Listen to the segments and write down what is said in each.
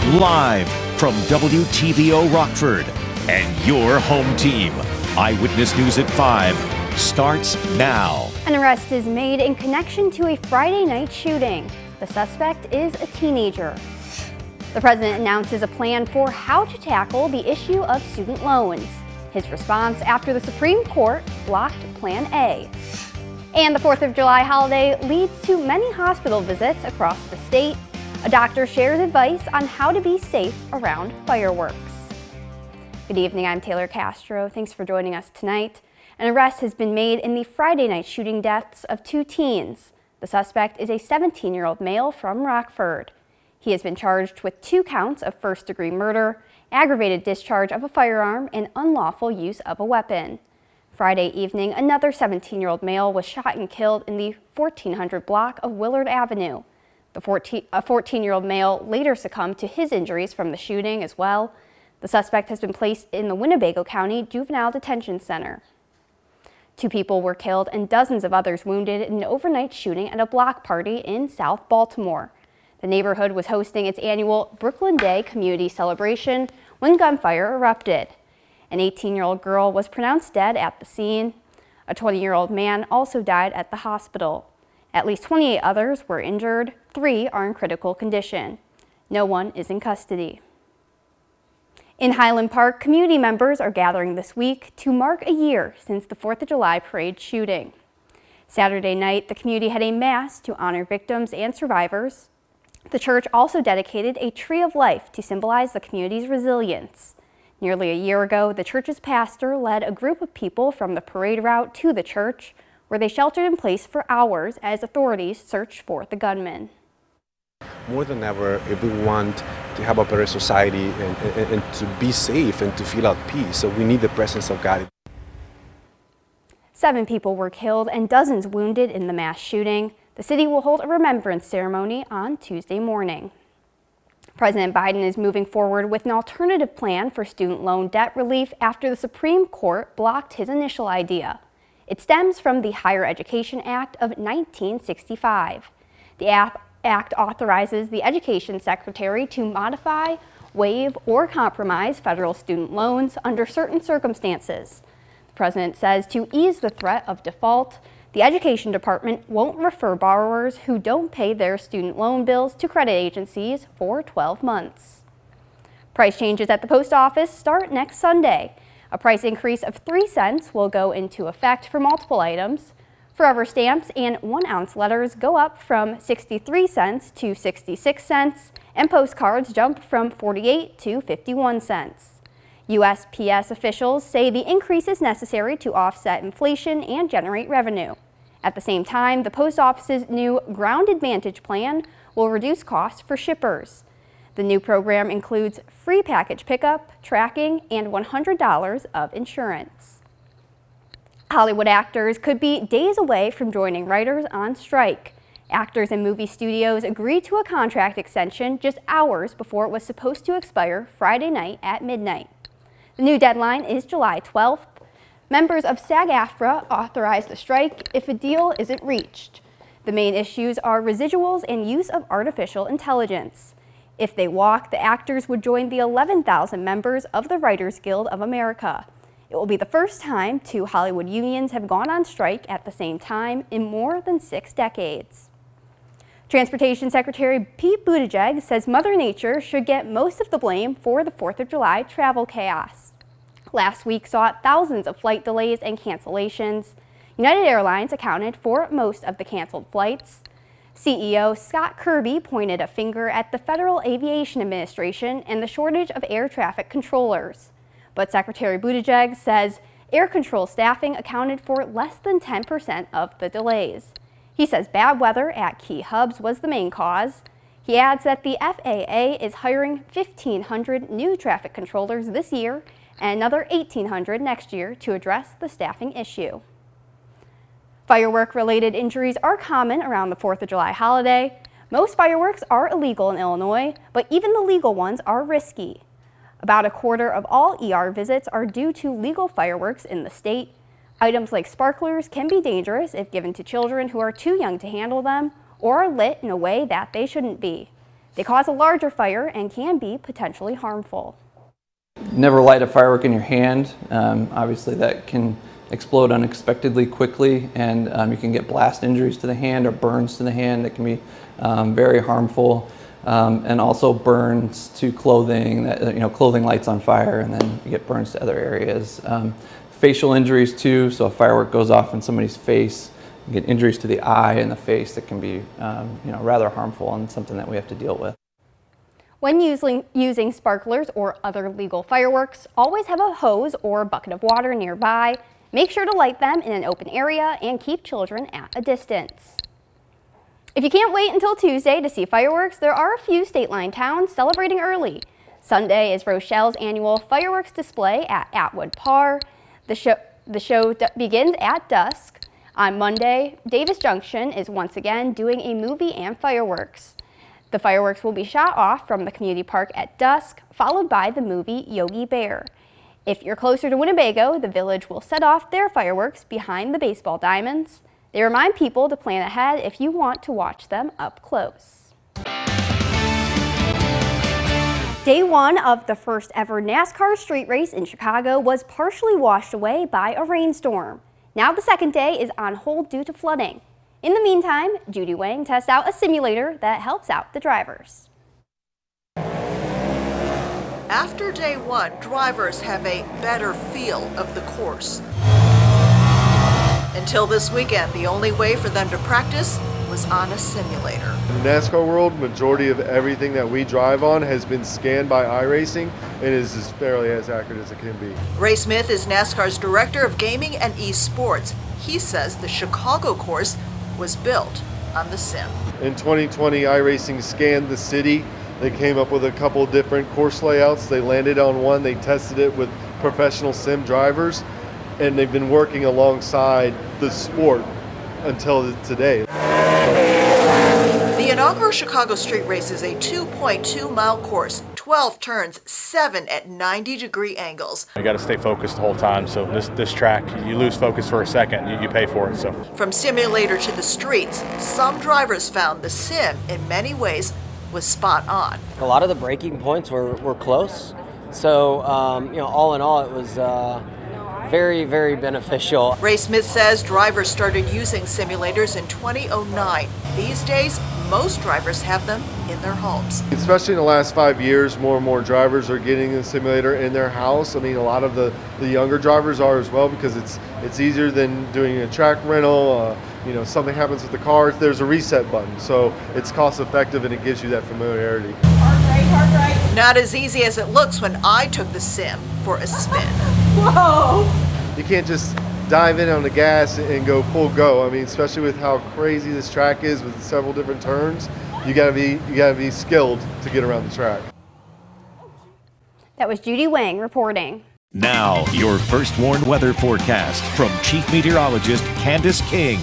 Live from WTVO Rockford and your home team. Eyewitness News at 5 starts now. An arrest is made in connection to a Friday night shooting. The suspect is a teenager. The president announces a plan for how to tackle the issue of student loans. His response after the Supreme Court blocked Plan A. And the 4th of July holiday leads to many hospital visits across the state. A doctor shares advice on how to be safe around fireworks. Good evening, I'm Taylor Castro. Thanks for joining us tonight. An arrest has been made in the Friday night shooting deaths of 2 teens. The suspect is a 17-year-old male from Rockford. He has been charged with 2 counts of first-degree murder, aggravated discharge of a firearm, and unlawful use of a weapon. Friday evening, another 17-year-old male was shot and killed in the 1400 block of Willard Avenue. A 14-year-old male later succumbed to his injuries from the shooting as well. The suspect has been placed in the Winnebago County Juvenile Detention Center. 2 people were killed and dozens of others wounded in an overnight shooting at a block party in South Baltimore. The neighborhood was hosting its annual Brooklyn Day community celebration when gunfire erupted. An 18-year-old girl was pronounced dead at the scene. A 20-year-old man also died at the hospital. At least 28 others were injured. 3 are in critical condition. No one is in custody. In Highland Park, community members are gathering this week to mark a year since the 4th of July parade shooting. Saturday night, the community had a mass to honor victims and survivors. The church also dedicated a tree of life to symbolize the community's resilience. Nearly a year ago, the church's pastor led a group of people from the parade route to the church, where they sheltered in place for hours as authorities searched for the gunman. More than ever, if we want to have a better society and to be safe and to feel at peace, so we need the presence of God. 7 people were killed and dozens wounded in the mass shooting. The city will hold a remembrance ceremony on Tuesday morning. President Biden is moving forward with an alternative plan for student loan debt relief after the Supreme Court blocked his initial idea. It stems from the Higher Education Act of 1965. The Act authorizes the Education Secretary to modify, waive, or compromise federal student loans under certain circumstances. The president says to ease the threat of default, the Education Department won't refer borrowers who don't pay their student loan bills to credit agencies for 12 months. Price changes at the post office start next Sunday. A price increase of 3 cents will go into effect for multiple items. Forever stamps and 1-ounce letters go up from 63 cents to 66 cents, and postcards jump from 48 to 51 cents. USPS officials say the increase is necessary to offset inflation and generate revenue. At the same time, the post office's new Ground Advantage plan will reduce costs for shippers. The new program includes free package pickup, tracking, and $100 of insurance. Hollywood actors could be days away from joining writers on strike. Actors and movie studios agreed to a contract extension just hours before it was supposed to expire Friday night at midnight. The new deadline is July 12th. Members of SAG-AFTRA authorized the strike if a deal isn't reached. The main issues are residuals and use of artificial intelligence. If they walk, the actors would join the 11,000 members of the Writers Guild of America. It will be the first time 2 Hollywood unions have gone on strike at the same time in more than 6 decades. Transportation Secretary Pete Buttigieg says Mother Nature should get most of the blame for the 4th of July travel chaos. Last week saw thousands of flight delays and cancellations. United Airlines accounted for most of the canceled flights. CEO Scott Kirby pointed a finger at the Federal Aviation Administration and the shortage of air traffic controllers. But Secretary Buttigieg says air control staffing accounted for less than 10% of the delays. He says bad weather at key hubs was the main cause. He adds that the FAA is hiring 1,500 new traffic controllers this year and another 1,800 next year to address the staffing issue. Firework-related injuries are common around the 4th of July holiday. Most fireworks are illegal in Illinois, but even the legal ones are risky. About a quarter of all ER visits are due to legal fireworks in the state. Items like sparklers can be dangerous if given to children who are too young to handle them or are lit in a way that they shouldn't be. They cause a larger fire and can be potentially harmful. Never light a firework in your hand. Obviously that can explode unexpectedly quickly, and you can get blast injuries to the hand or burns to the hand that can be very harmful, and also burns to clothing. That clothing lights on fire, and then you get burns to other areas. Facial injuries too. So a firework goes off in somebody's face, you get injuries to the eye and the face that can be rather harmful and something that we have to deal with. When using sparklers or other legal fireworks, always have a hose or bucket of water nearby. Make sure to light them in an open area and keep children at a distance. If you can't wait until Tuesday to see fireworks, there are a few state line towns celebrating early. Sunday is Rochelle's annual fireworks display at Atwood Park. The show begins at dusk. On Monday, Davis Junction is once again doing a movie and fireworks. The fireworks will be shot off from the community park at dusk, followed by the movie Yogi Bear. If you're closer to Winnebago, the village will set off their fireworks behind the baseball diamonds. They remind people to plan ahead if you want to watch them up close. Day one of the first ever NASCAR street race in Chicago was partially washed away by a rainstorm. Now the second day is on hold due to flooding. In the meantime, Judy Wang tests out a simulator that helps out the drivers. After day one, drivers have a better feel of the course. Until this weekend, the only way for them to practice was on a simulator. In the NASCAR world, majority of everything that we drive on has been scanned by iRacing and is fairly as accurate as it can be. Ray Smith is NASCAR's Director of Gaming and Esports. He says the Chicago course was built on the sim. In 2020, iRacing scanned the city. They came up with a couple different course layouts. They landed on one. They tested it with professional sim drivers, and they've been working alongside the sport until today. The inaugural Chicago street race is a 2.2-mile course, 12 turns, 7 at 90-degree angles. You got to stay focused the whole time. So this track, you lose focus for a second, you pay for it. So from simulator to the streets, some drivers found the sim in many ways was spot on. A lot of the breaking points were close. So all in all, it was very, very beneficial. Ray Smith says drivers started using simulators in 2009. These days, most drivers have them in their homes. Especially in the last 5 years, more and more drivers are getting a simulator in their house. I mean, a lot of the younger drivers are as well, because it's easier than doing a track rental. Something happens with the car, there's a reset button. So it's cost effective and it gives you that familiarity. Heart rate. Not as easy as it looks when I took the sim for a spin. Whoa! You can't just dive in on the gas and go full go. I mean, especially with how crazy this track is with several different turns, you gotta be skilled to get around the track. That was Judy Wang reporting. Now, your first warned weather forecast from Chief Meteorologist Candace King.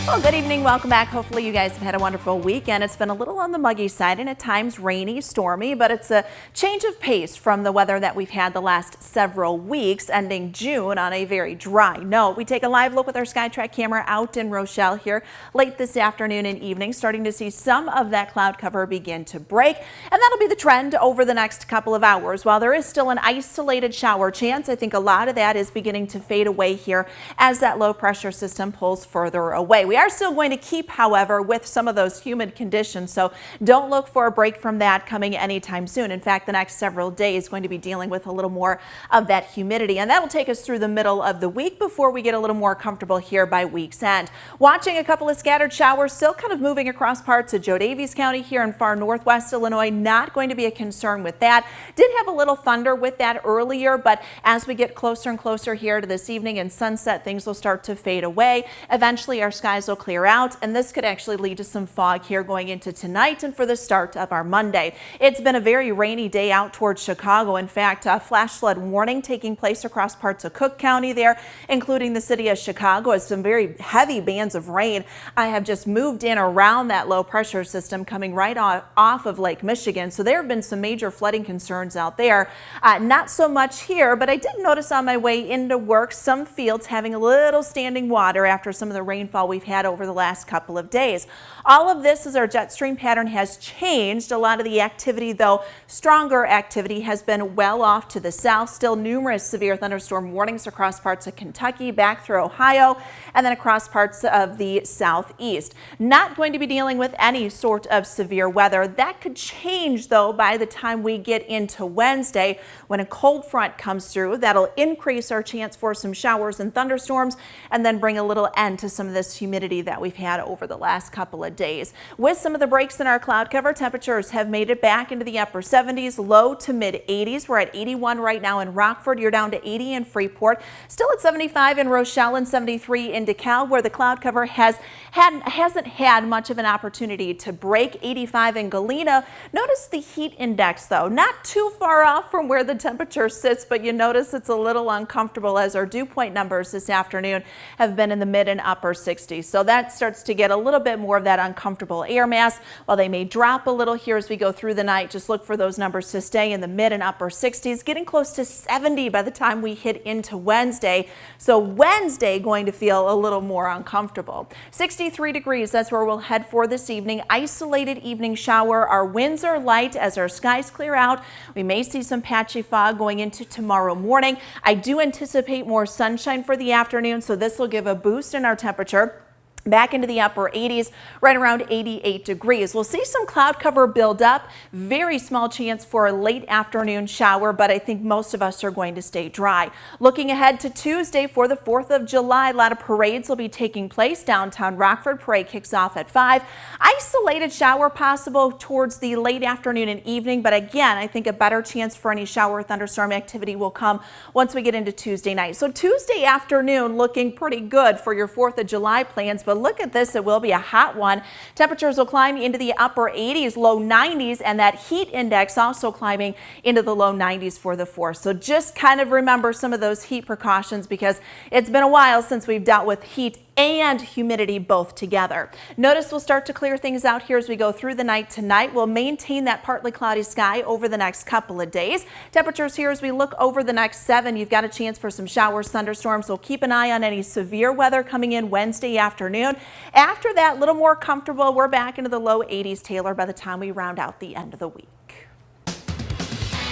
Well, good evening. Welcome back. Hopefully you guys have had a wonderful weekend. It's been a little on the muggy side and at times rainy, stormy, but it's a change of pace from the weather that we've had the last several weeks, ending June on a very dry note. We take a live look with our SkyTrack camera out in Rochelle here late this afternoon and evening, starting to see some of that cloud cover begin to break, and that'll be the trend over the next couple of hours. While there is still an isolated shower chance, I think a lot of that is beginning to fade away here as that low pressure system pulls further away. We are still going to keep, however, with some of those humid conditions, so don't look for a break from that coming anytime soon. In fact, the next several days is going to be dealing with a little more of that humidity, and that'll take us through the middle of the week before we get a little more comfortable here by week's end. Watching a couple of scattered showers still kind of moving across parts of Joe Davies County here in far northwest Illinois. Not going to be a concern with that. Did have a little thunder with that earlier, but as we get closer and closer here to this evening and sunset, things will start to fade away. Eventually our skies will clear out, and this could actually lead to some fog here going into tonight and for the start of our Monday. It's been a very rainy day out towards Chicago. In fact, a flash flood warning taking place across parts of Cook County there, including the city of Chicago, as some very heavy bands of rain have just moved in around that low pressure system coming right off of Lake Michigan. So there have been some major flooding concerns out there. Not so much here, but I did notice on my way into work some fields having a little standing water after some of the rainfall we've had over the last couple of days. All of this as our jet stream pattern has changed. A lot of the activity, though, stronger activity has been well off to the south. Still numerous severe thunderstorm warnings across parts of Kentucky, back through Ohio, and then across parts of the southeast. Not going to be dealing with any sort of severe weather. That could change, though, by the time we get into Wednesday when a cold front comes through. That'll increase our chance for some showers and thunderstorms and then bring a little end to some of this humidity that we've had over the last couple of days. With some of the breaks in our cloud cover, temperatures have made it back into the upper 70s, low to mid 80s. We're at 81 right now in Rockford. You're down to 80 in Freeport. Still at 75 in Rochelle and 73 in DeKalb, where the cloud cover hasn't had much of an opportunity to break. 85 in Galena. Notice the heat index, though, not too far off from where the temperature sits, but you notice it's a little uncomfortable as our dew point numbers this afternoon have been in the mid and upper 60s. So that starts to get a little bit more of that uncomfortable air mass. While they may drop a little here as we go through the night, just look for those numbers to stay in the mid and upper 60s, getting close to 70 by the time we hit into Wednesday. So Wednesday going to feel a little more uncomfortable. 63 degrees, that's where we'll head for this evening. Isolated evening shower. Our winds are light as our skies clear out. We may see some patchy fog going into tomorrow morning. I do anticipate more sunshine for the afternoon, so this will give a boost in our temperature back into the upper 80s, right around 88 degrees. We'll see some cloud cover build up. Very small chance for a late afternoon shower, but I think most of us are going to stay dry. Looking ahead to Tuesday for the 4th of July, a lot of parades will be taking place. Downtown Rockford parade kicks off at 5. Isolated shower possible towards the late afternoon and evening, but again, I think a better chance for any shower thunderstorm activity will come once we get into Tuesday night. So Tuesday afternoon looking pretty good for your 4th of July plans, but look at this, it will be a hot one. Temperatures will climb into the upper 80s, low 90s, and that heat index also climbing into the low 90s for the 4th. So just kind of remember some of those heat precautions because it's been a while since we've dealt with heat and humidity both together. Notice we'll start to clear things out here as we go through the night tonight. We'll maintain that partly cloudy sky over the next couple of days. Temperatures here as we look over the next 7, you've got a chance for some showers, thunderstorms, so keep an eye on any severe weather coming in Wednesday afternoon. After that, a little more comfortable. We're back into the low 80s, Taylor, by the time we round out the end of the week.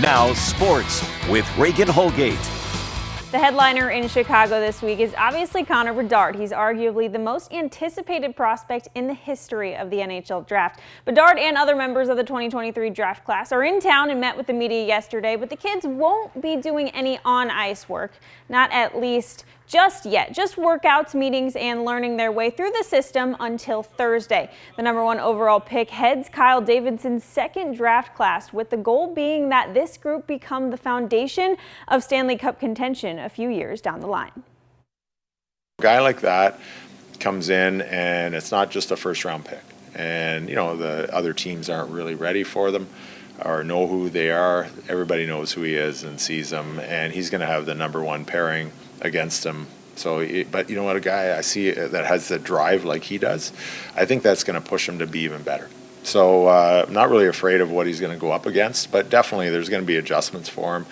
Now sports with Reagan Holgate. The headliner in Chicago this week is obviously Connor Bedard. He's arguably the most anticipated prospect in the history of the NHL draft. Bedard and other members of the 2023 draft class are in town and met with the media yesterday, but the kids won't be doing any on-ice work, not at least just yet. Just workouts, meetings, and learning their way through the system until Thursday. The #1 overall pick heads Kyle Davidson's second draft class, with the goal being that this group become the foundation of Stanley Cup contention a few years down the line. A guy like that comes in and it's not just a first round pick. And, you know, the other teams aren't really ready for them or know who they are. Everybody knows who he is and sees him, and he's going to have the #1 pairing against him. So, but you know what, a guy I see that has the drive like he does, I think that's going to push him to be even better. So I'm not really afraid of what he's going to go up against, but definitely there's going to be adjustments for him.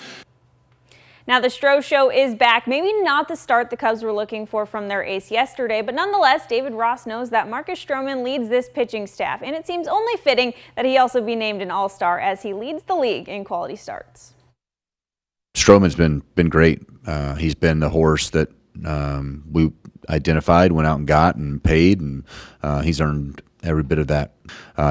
Now the Stroh Show is back. Maybe not the start the Cubs were looking for from their ace yesterday, but nonetheless, David Ross knows that Marcus Stroman leads this pitching staff, and it seems only fitting that he also be named an all-star as he leads the league in quality starts. Stroman's been great. He's been the horse that we identified, went out and got and paid, and he's earned every bit of that.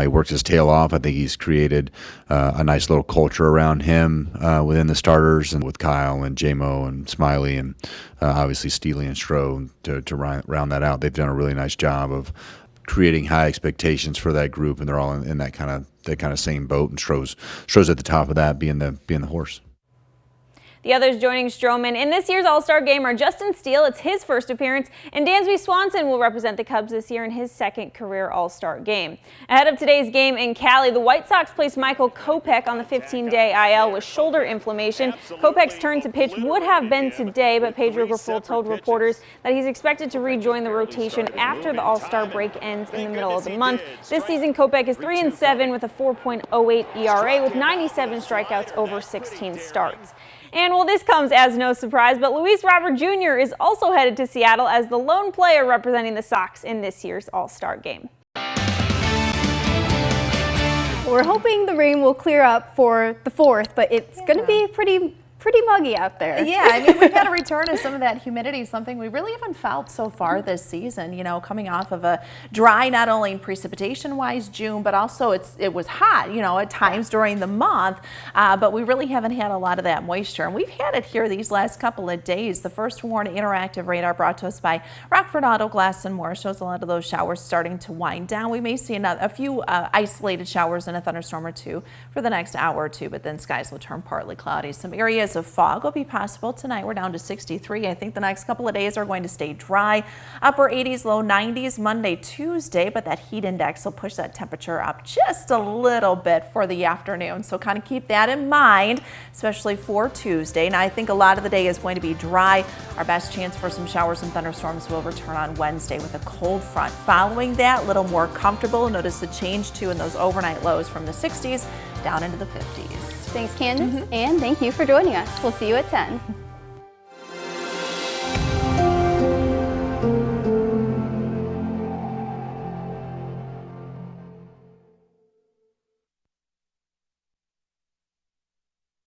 He worked his tail off. I think he's created a nice little culture around him within the starters, and with Kyle and J-Mo and Smiley and obviously Steely and Stroh to round that out. They've done a really nice job of creating high expectations for that group, and they're all in that kind of same boat. And Stroh's at the top of that, being the horse. The others joining Stroman in this year's All-Star game are Justin Steele, it's his first appearance, and Dansby Swanson will represent the Cubs this year in his second career All-Star game. Ahead of today's game in Cali, the White Sox placed Michael Kopech on the 15-day IL with shoulder inflammation. Kopech's turn to pitch would have been today, but Pedro Grifol told reporters that he's expected to rejoin the rotation after the All-Star break ends in the middle of the month. This season, Kopech is 3-7 with a 4.08 ERA with 97 strikeouts over 16 starts. And well, this comes as no surprise, but Luis Robert Jr. is also headed to Seattle as the lone player representing the Sox in this year's All-Star game. We're hoping the rain will clear up for the 4th, but it's going to be pretty muggy out there. Yeah, I mean, we've got a return of some of that humidity, something we really haven't felt so far this season, you know, coming off of a dry, not only in precipitation-wise June, but also it was hot, you know, at times during the month, but we really haven't had a lot of that moisture. And we've had it here these last couple of days. The First Warn interactive radar brought to us by Rockford Auto Glass and More shows a lot of those showers starting to wind down. We may see a few isolated showers and a thunderstorm or two for the next hour or two, but then skies will turn partly cloudy. Some areas of fog will be possible tonight. We're down to 63. I think the next couple of days are going to stay dry. Upper 80s, low 90s Monday, Tuesday, but that heat index will push that temperature up just a little bit for the afternoon. So kind of keep that in mind, especially for Tuesday. Now I think a lot of the day is going to be dry. Our best chance for some showers and thunderstorms will return on Wednesday with a cold front. Following that, a little more comfortable. Notice the change too in those overnight lows from the 60s down into the 50s. Thanks, Candace, and thank you for joining us. We'll see you at 10.